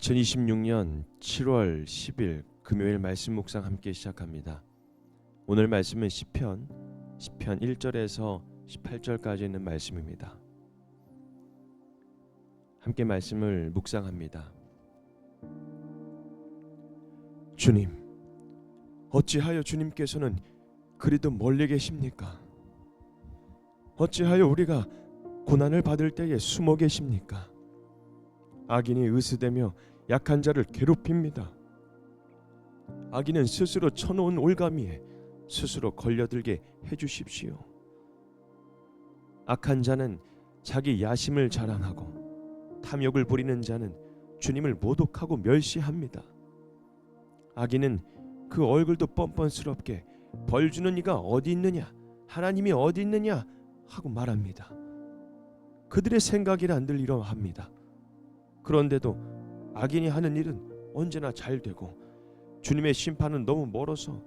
2026년 7월 10일 금요일 말씀 묵상 함께 시작합니다. 오늘 말씀은 시편 1절에서 18절까지 있는 말씀입니다. 함께 말씀을 묵상합니다. 주님, 어찌하여 주님께서는 그리도 멀리 계십니까? 어찌하여 우리가 고난을 받을 때에 숨어 계십니까? 악인이 으스대며 약한 자를 괴롭힙니다. 악인은 스스로 쳐놓은 올가미에 스스로 걸려들게 해주십시오. 악한 자는 자기 야심을 자랑하고 탐욕을 부리는 자는 주님을 모독하고 멸시합니다. 악인은 그 얼굴도 뻔뻔스럽게 벌 주는 이가 어디 있느냐, 하나님이 어디 있느냐 하고 말합니다. 그들의 생각이란들 이러합니다. 그런데도 악인이 하는 일은 언제나 잘 되고 주님의 심판은 너무 멀어서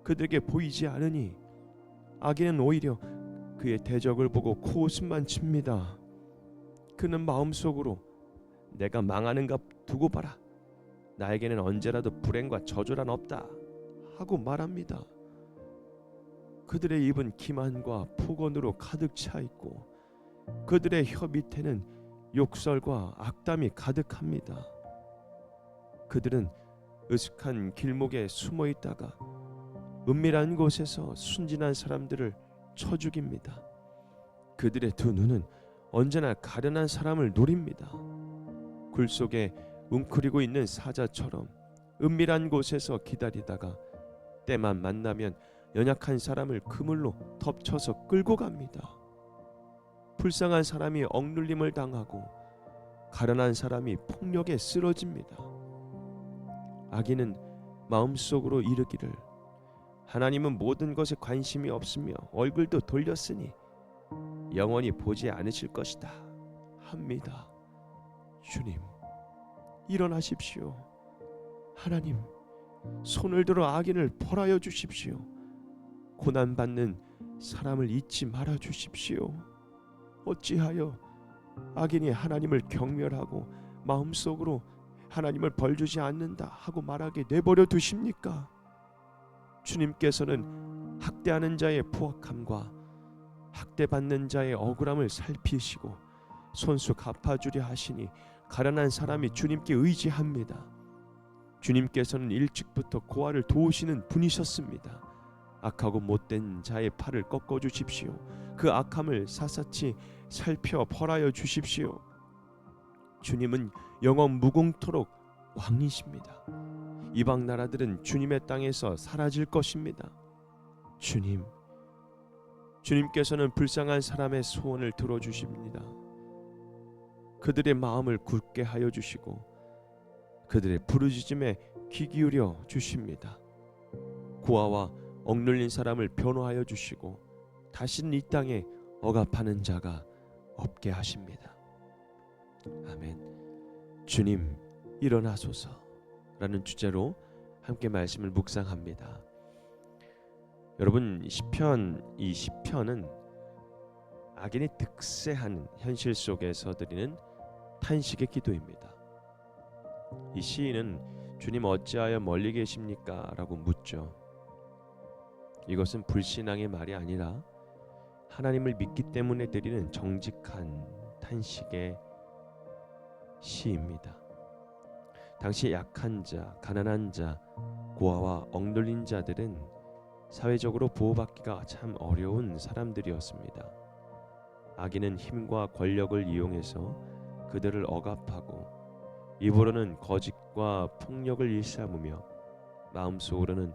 그들에게 보이지 않으니 악인은 오히려 그의 대적을 보고 코웃음만 칩니다. 그는 마음속으로 내가 망하는가 두고 봐라. 나에게는 언제라도 불행과 저주란 없다 하고 말합니다. 그들의 입은 기만과 폭언으로 가득 차 있고 그들의 혀 밑에는 욕설과 악담이 가득합니다. 그들은 으슥한 길목에 숨어 있다가 은밀한 곳에서 순진한 사람들을 쳐 죽입니다. 그들의 두 눈은 언제나 가련한 사람을 노립니다. 굴 속에 웅크리고 있는 사자처럼 은밀한 곳에서 기다리다가 때만 만나면 연약한 사람을 그물로 덮쳐서 끌고 갑니다. 불쌍한 사람이 억눌림을 당하고 가련한 사람이 폭력에 쓰러집니다. 악인은 마음속으로 이르기를 하나님은 모든 것에 관심이 없으며 얼굴도 돌렸으니 영원히 보지 않으실 것이다 합니다. 주님, 일어나십시오. 하나님, 손을 들어 악인을 벌하여 주십시오. 고난받는 사람을 잊지 말아 주십시오. 어찌하여 악인이 하나님을 경멸하고 마음속으로 하나님을 벌주지 않는다 하고 말하게 내버려 두십니까? 주님께서는 학대하는 자의 포악함과 학대받는 자의 억울함을 살피시고 손수 갚아주려 하시니 가련한 사람이 주님께 의지합니다. 주님께서는 일찍부터 고아를 도우시는 분이셨습니다. 악하고 못된 자의 팔을 꺾어 주십시오. 그 악함을 사사치 살펴 벌하여 주십시오. 주님은 영원 무궁토록 왕이십니다. 이방 나라들은 주님의 땅에서 사라질 것입니다. 주님께서는 불쌍한 사람의 소원을 들어주십니다. 그들의 마음을 굳게 하여 주시고 그들의 부르짖음에 귀 기울여 주십니다. 고아와 억눌린 사람을 변호하여 주시고 다시는 이 땅에 억압하는 자가 없게 하십니다. 아멘. 주님, 일어나소서 라는 주제로 함께 말씀을 묵상합니다. 여러분, 이 시편은 악인이 득세하는 현실 속에서 드리는 탄식의 기도입니다. 이 시인은 주님 어찌하여 멀리 계십니까? 라고 묻죠. 이것은 불신앙의 말이 아니라 하나님을 믿기 때문에 드리는 정직한 탄식의 시입니다. 당시 약한 자, 가난한 자, 고아와 억눌린 자들은 사회적으로 보호받기가 참 어려운 사람들이었습니다. 악인은 힘과 권력을 이용해서 그들을 억압하고 입으로는 거짓과 폭력을 일삼으며 마음속으로는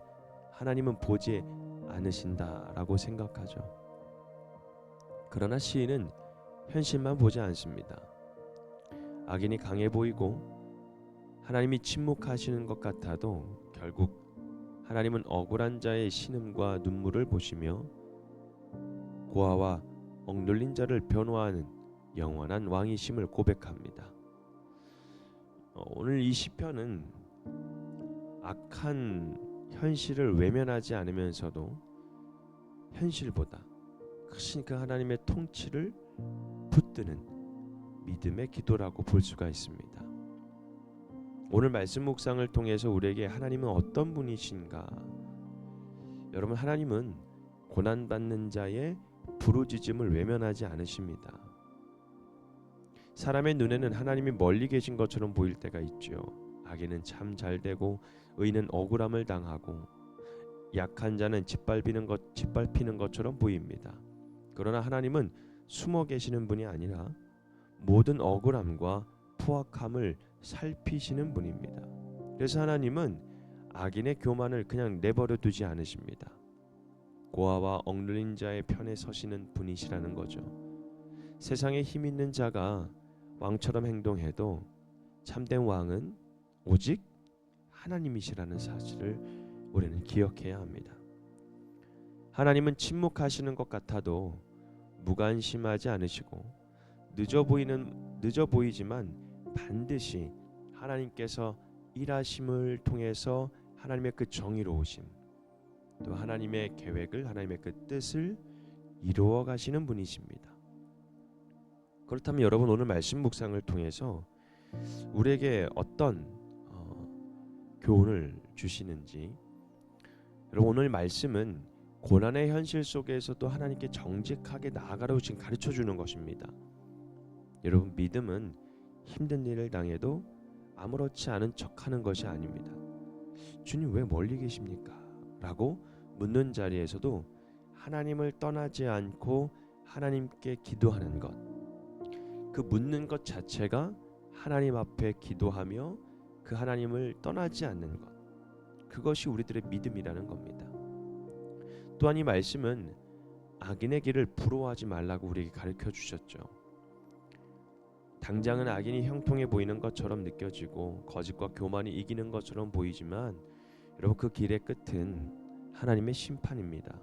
하나님은 보지 않으신다라고 생각하죠. 그러나 시인은 현실만 보지 않습니다. 악인이 강해 보이고 하나님이 침묵하시는 것 같아도 결국 하나님은 억울한 자의 신음과 눈물을 보시며 고아와 억눌린 자를 변호하는 영원한 왕이심을 고백합니다. 오늘 이 시편은 악한 현실을 외면하지 않으면서도 현실보다 크신 그 하나님의 통치를 붙드는 믿음의 기도라고 볼 수가 있습니다. 오늘 말씀 묵상을 통해서 우리에게 하나님은 어떤 분이신가? 여러분, 하나님은 고난받는 자의 부르짖음을 외면하지 않으십니다. 사람의 눈에는 하나님이 멀리 계신 것처럼 보일 때가 있죠. 악인은 참 잘되고 의인은 억울함을 당하고 약한 자는 짓밟히는 것처럼 보입니다. 그러나 하나님은 숨어 계시는 분이 아니라 모든 억울함과 포악함을 살피시는 분입니다. 그래서 하나님은 악인의 교만을 그냥 내버려 두지 않으십니다. 고아와 억눌린 자의 편에 서시는 분이시라는 거죠. 세상에 힘 있는 자가 왕처럼 행동해도 참된 왕은 오직 하나님이시라는 사실을 우리는 기억해야 합니다. 하나님은 침묵하시는 것 같아도 무관심하지 않으시고 늦어 보이지만 반드시 하나님께서 일하심을 통해서 하나님의 그 정의로우심, 또 하나님의 계획을, 하나님의 그 뜻을 이루어 가시는 분이십니다. 그렇다면 여러분, 오늘 말씀 묵상을 통해서 우리에게 어떤 교훈을 주시는지, 여러분, 오늘 말씀은 고난의 현실 속에서도 하나님께 정직하게 나아가라고 지금 가르쳐 주는 것입니다. 여러분, 믿음은 힘든 일을 당해도 아무렇지 않은 척하는 것이 아닙니다. 주님 왜 멀리 계십니까? 라고 묻는 자리에서도 하나님을 떠나지 않고 하나님께 기도하는 것, 그 묻는 것 자체가 하나님 앞에 기도하며 그 하나님을 떠나지 않는 것, 그것이 우리들의 믿음이라는 겁니다. 또한 이 말씀은 악인의 길을 부러워하지 말라고 우리에게 가르쳐 주셨죠. 당장은 악인이 형통해 보이는 것처럼 느껴지고 거짓과 교만이 이기는 것처럼 보이지만 여러분, 그 길의 끝은 하나님의 심판입니다.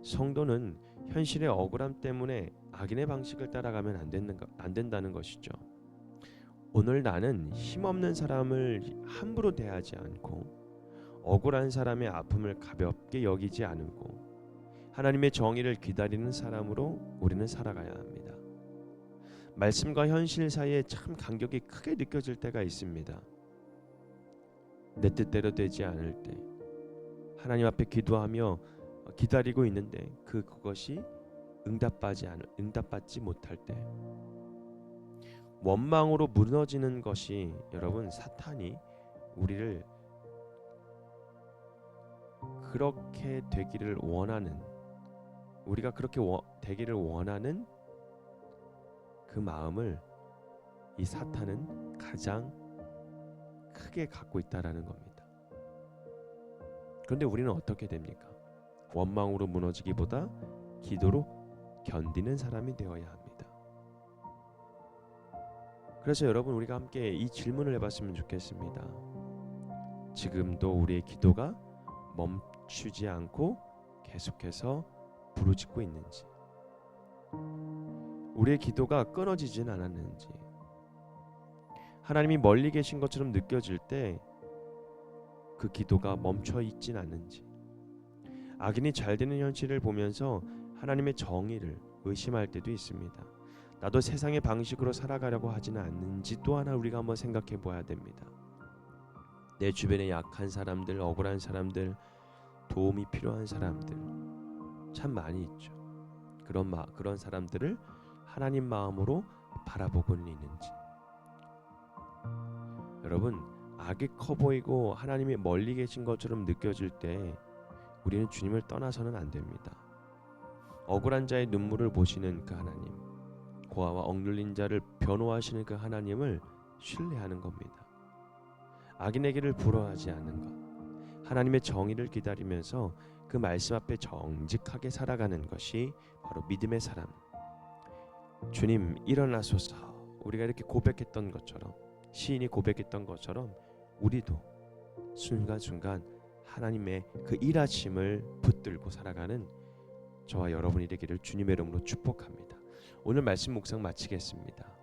성도는 현실의 억울함 때문에 악인의 방식을 따라가면 안 된다는 것이죠. 오늘 나는 힘없는 사람을 함부로 대하지 않고 억울한 사람의 아픔을 가볍게 여기지 않고 하나님의 정의를 기다리는 사람으로 우리는 살아가야 합니다. 말씀과 현실 사이에 참 간격이 크게 느껴질 때가 있습니다. 내 뜻대로 되지 않을 때, 하나님 앞에 기도하며 기다리고 있는데 그것이 응답받지 못할 때, 원망으로 무너지는 것이, 여러분, 사탄이 우리를 그렇게 되기를 원하는, 우리가 그렇게 되기를 원하는 그 마음을 이 사탄은 가장 크게 갖고 있다라는 겁니다. 그런데 우리는 어떻게 됩니까? 원망으로 무너지기보다 기도로 견디는 사람이 되어야 합니다. 그래서 여러분, 우리가 함께 이 질문을 해봤으면 좋겠습니다. 지금도 우리의 기도가 멈추지 않고 계속해서 부르짖고 있는지, 우리의 기도가 끊어지진 않았는지, 하나님이 멀리 계신 것처럼 느껴질 때 그 기도가 멈춰 있진 않는지, 악인이 잘 되는 현실을 보면서 하나님의 정의를 의심할 때도 있습니다. 나도 세상의 방식으로 살아가려고 하지는 않는지 또 하나 우리가 한번 생각해 봐야 됩니다. 내 주변에 약한 사람들, 억울한 사람들, 도움이 필요한 사람들 참 많이 있죠. 그런 사람들을 하나님 마음으로 바라보고는 있는지. 여러분, 악이 커 보이고 하나님이 멀리 계신 것처럼 느껴질 때 우리는 주님을 떠나서는 안 됩니다. 억울한 자의 눈물을 보시는 그 하나님, 고아와 억눌린 자를 변호하시는 그 하나님을 신뢰하는 겁니다. 악인의 길을 부러워하지 않는 것, 하나님의 정의를 기다리면서 그 말씀 앞에 정직하게 살아가는 것이 바로 믿음의 사람. 주님 일어나소서, 우리가 이렇게 고백했던 것처럼, 시인이 고백했던 것처럼 우리도 순간순간 하나님의 그 일하심을 붙들고 살아가는 저와 여러분이 되기를 주님의 이름으로 축복합니다. 오늘 말씀 묵상 마치겠습니다.